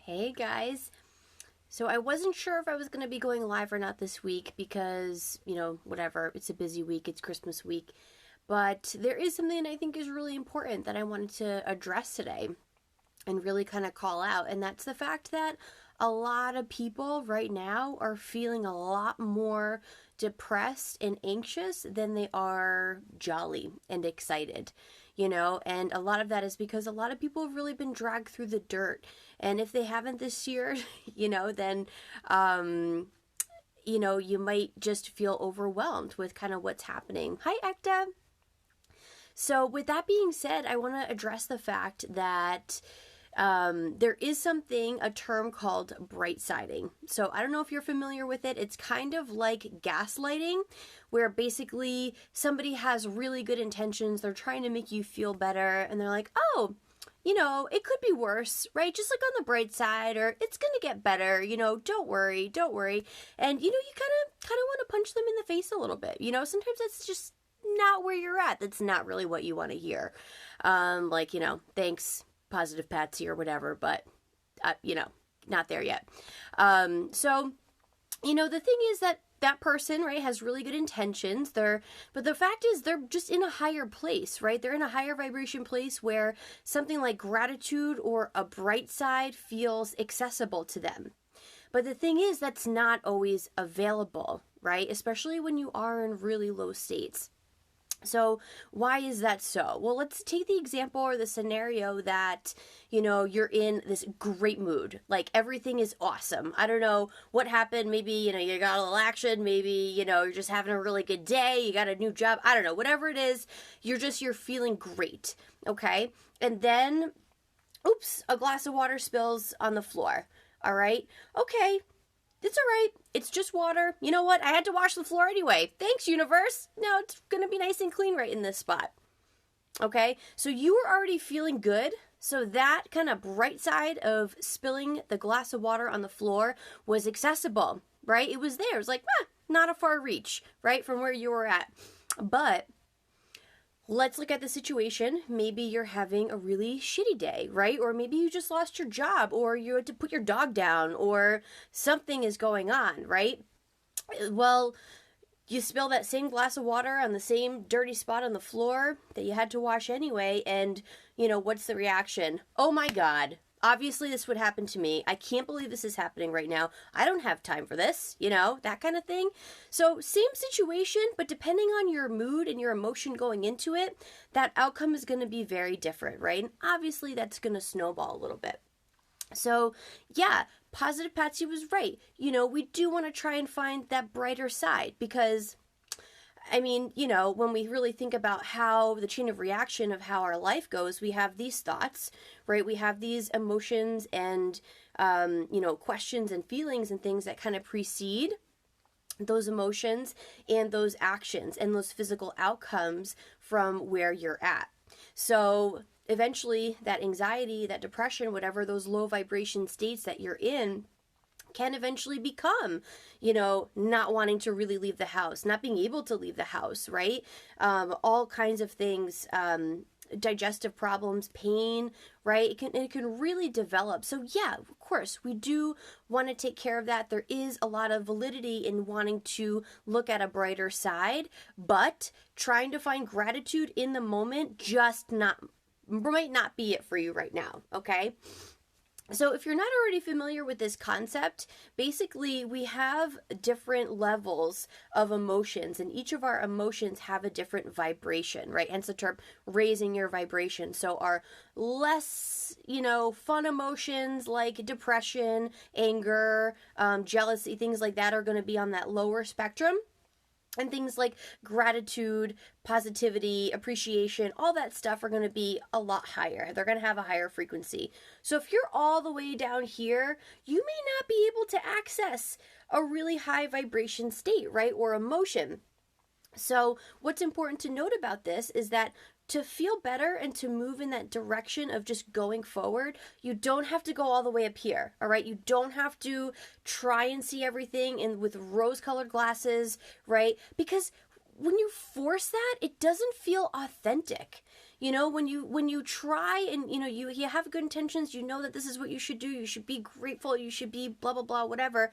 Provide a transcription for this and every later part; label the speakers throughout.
Speaker 1: Hey guys. So I wasn't sure if I was going to be going live or not this week because, whatever, it's a busy week, it's Christmas week. But there is something that I think is really important that I wanted to address today and really kind of call out. And that's the fact that a lot of people right now are feeling a lot more depressed and anxious than they are jolly and excited, and a lot of that is because a lot of people have really been dragged through the dirt. And if they haven't this year, then, you might just feel overwhelmed with kind of what's happening. Hi, Ekta. So, with that being said, I want to address the fact that there is a term called bright siding. So I don't know if you're familiar with it. It's kind of like gaslighting, where basically somebody has really good intentions. They're trying to make you feel better. And they're like, oh, it could be worse, right? Just look on the bright side, or it's going to get better. Don't worry, don't worry. And, you kind of want to punch them in the face a little bit. Sometimes that's just not where you're at. That's not really what you want to hear. Thanks, positive Patsy or whatever, but not there yet. The thing is that person, right, has really good intentions. But the fact is they're just in a higher place, right? They're in a higher vibration place where something like gratitude or a bright side feels accessible to them. But the thing is that's not always available, right? Especially when you are in really low states. So why is that so? Well, let's take the example or the scenario that, you're in this great mood. Like everything is awesome. I don't know what happened. Maybe, you got a little action. Maybe, you're just having a really good day. You got a new job. I don't know. Whatever it is, you're feeling great. Okay. And then, oops, a glass of water spills on the floor. All right. Okay. It's all right. It's just water. You know what? I had to wash the floor anyway. Thanks, universe. Now it's going to be nice and clean right in this spot. Okay? So you were already feeling good. So that kind of bright side of spilling the glass of water on the floor was accessible, right? It was there. It was like, not a far reach, right, from where you were at. But let's look at the situation. Maybe you're having a really shitty day, right? Or maybe you just lost your job, or you had to put your dog down, or something is going on, right? Well, you spill that same glass of water on the same dirty spot on the floor that you had to wash anyway, and, what's the reaction? Oh my God. Obviously, this would happen to me. I can't believe this is happening right now. I don't have time for this, that kind of thing. So same situation, but depending on your mood and your emotion going into it, that outcome is going to be very different, right? And obviously, that's going to snowball a little bit. So yeah, positive Patsy was right. We do want to try and find that brighter side because when we really think about how the chain of reaction of how our life goes, we have these thoughts, right? We have these emotions and, questions and feelings and things that kind of precede those emotions and those actions and those physical outcomes from where you're at. So eventually that anxiety, that depression, whatever those low vibration states that you're in, can eventually become, not wanting to really leave the house, not being able to leave the house, right? All kinds of things, digestive problems, pain, right? It can really develop. So yeah, of course, we do want to take care of that. There is a lot of validity in wanting to look at a brighter side, but trying to find gratitude in the moment might not be it for you right now, okay? So if you're not already familiar with this concept, basically we have different levels of emotions, and each of our emotions have a different vibration, right? Hence the term raising your vibration. So our less, fun emotions like depression, anger, jealousy, things like that are going to be on that lower spectrum. And things like gratitude, positivity, appreciation, all that stuff are going to be a lot higher. They're going to have a higher frequency. So if you're all the way down here, you may not be able to access a really high vibration state, right? Or emotion. So what's important to note about this is that to feel better and to move in that direction of just going forward, you don't have to go all the way up here, all right? You don't have to try and see everything with rose-colored glasses, right? Because when you force that, it doesn't feel authentic. You know, when you try and, you know, you have good intentions, you know that this is what you should do, you should be grateful, you should be blah, blah, blah, whatever.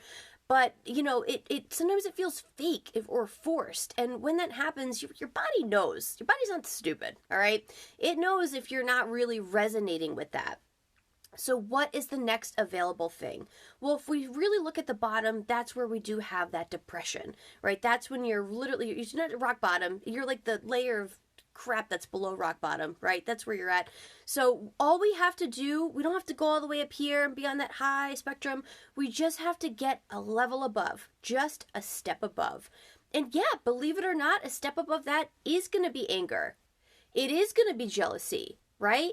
Speaker 1: But, you know, it sometimes it feels fake or forced. And when that happens, your body knows. Your body's not stupid, all right? It knows if you're not really resonating with that. So what is the next available thing? Well, if we really look at the bottom, that's where we do have that depression, right? That's when you're not at rock bottom. You're like the layer of crap that's below rock bottom, right? That's where you're at. So all we have to do, we don't have to go all the way up here and be on that high spectrum. We just have to get a level above, just a step above. And yeah, believe it or not, a step above that is going to be anger. It is going to be jealousy, right?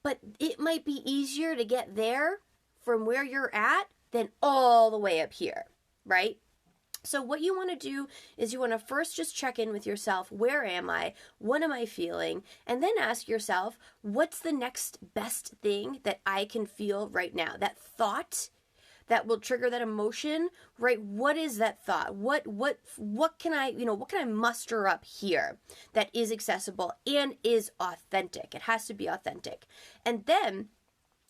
Speaker 1: But it might be easier to get there from where you're at than all the way up here, right? So what you want to do is you want to first just check in with yourself. Where am I? What am I feeling? And then ask yourself, what's the next best thing that I can feel right now? That thought that will trigger that emotion, right? What is that thought? What can I muster up here that is accessible and is authentic? It has to be authentic. And then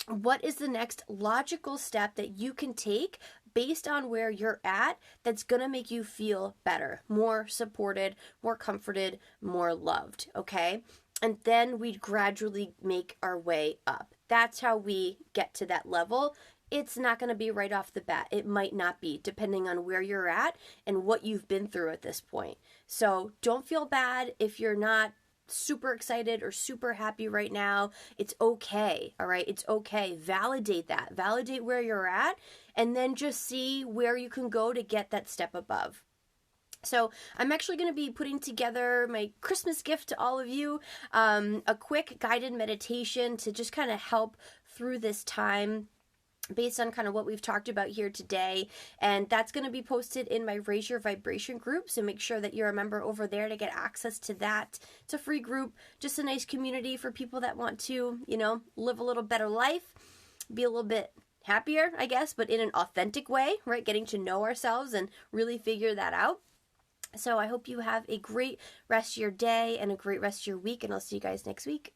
Speaker 1: what is the next logical step that you can take based on where you're at that's going to make you feel better, more supported, more comforted, more loved, okay? And then we gradually make our way up. That's how we get to that level. It's not going to be right off the bat. It might not be, depending on where you're at and what you've been through at this point. So don't feel bad if you're not super excited or super happy right now. It's okay, all right? It's okay. Validate that. Validate where you're at, and then just see where you can go to get that step above. So I'm actually going to be putting together my Christmas gift to all of you, a quick guided meditation to just kind of help through this time based on kind of what we've talked about here today. And that's going to be posted in my Raise Your Vibration group. So make sure that you're a member over there to get access to that. It's a free group, just a nice community for people that want to, you know, live a little better life, be a little bit happier, I guess, but in an authentic way, right? Getting to know ourselves and really figure that out. So I hope you have a great rest of your day and a great rest of your week, and I'll see you guys next week.